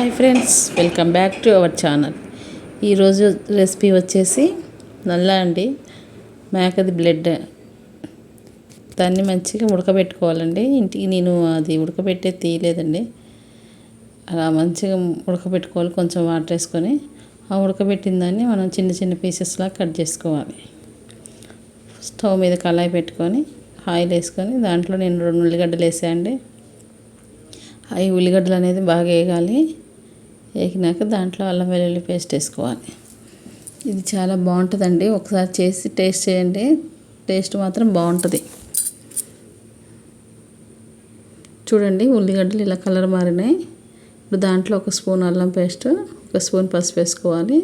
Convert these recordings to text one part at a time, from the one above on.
Hi friends, welcome back to our channel. ఈరోజు recipe వచ్చేసి నల్లా అండి, మేకది బ్లడ్. దాన్ని మంచిగా ఉడకబెట్టుకోవాలండి. ఇంటికి నేను అది ఉడకబెట్టే తీయలేదండి. అలా మంచిగా ఉడకబెట్టుకోవాలి. కొంచెం వాటర్ వేసుకొని ఆ ఉడకబెట్టిన దాన్ని మనం చిన్న చిన్న పీసెస్లా కట్ చేసుకోవాలి. స్టవ్ మీద కళాయి పెట్టుకొని ఆయిల్ వేసుకొని దాంట్లో నేను 2 ఉల్లిగడ్డలు వేసాయండి. అవి ఉల్లిగడ్డలు అనేది బాగా వేగాలి. వేగినాక దాంట్లో అల్లం వెల్లుల్లి పేస్ట్ వేసుకోవాలి. ఇది చాలా బాగుంటుందండి. ఒకసారి చేసి టేస్ట్ చేయండి. టేస్ట్ మాత్రం బాగుంటుంది. చూడండి, ఉల్లిగడ్డలు ఇలా కలర్ మారినాయి. ఇప్పుడు దాంట్లో 1 స్పూన్ అల్లం పేస్ట్, 1 స్పూన్ పసుపు వేసుకోవాలి.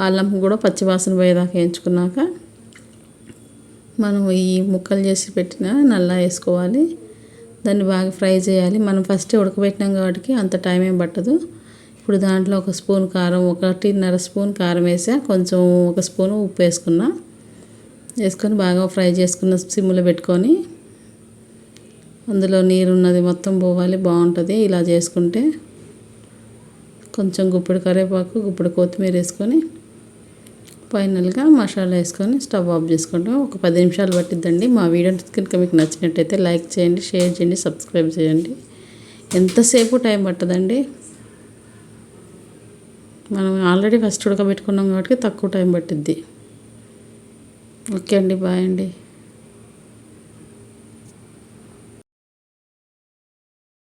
అల్లం కూడా పచ్చివాసన పోయేదాకా వేయించుకున్నాక మనం ఈ ముక్కలు చేసి పెట్టిన నల్లా వేసుకోవాలి. దాన్ని బాగా ఫ్రై చేయాలి. మనం ఫస్ట్ ఉడకబెట్టినాం కాబట్టి అంత టైం ఏం పట్టదు. ఇప్పుడు దాంట్లో 1 స్పూన్ కారం, 1.5 స్పూన్ కారం వేసా, కొంచెం 1 స్పూన్ ఉప్పు వేసుకున్నా. వేసుకొని బాగా ఫ్రై చేసుకున్న సిమ్లో పెట్టుకొని అందులో నీరు ఉన్నది మొత్తం పోవాలి. బాగుంటుంది ఇలా చేసుకుంటే. కొంచెం గుప్పెడు కరివేపాకు, గుప్పెడు కొత్తిమీర వేసుకొని ఫైనల్గా మసాలా వేసుకొని స్టవ్ ఆఫ్ చేసుకుంటాం. ఒక 10 నిమిషాలు పట్టిద్దండి. మా వీడియో కనుక మీకు నచ్చినట్టయితే లైక్ చేయండి, షేర్ చేయండి, సబ్స్క్రైబ్ చేయండి. ఎంతసేపు టైం పట్టదండి. మనం ఆల్రెడీ ఫస్ట్ ఉడకబెట్టుకున్నాం కాబట్టి తక్కువ టైం పట్టిద్ది. ఓకే అండి, బాయ్ అండి.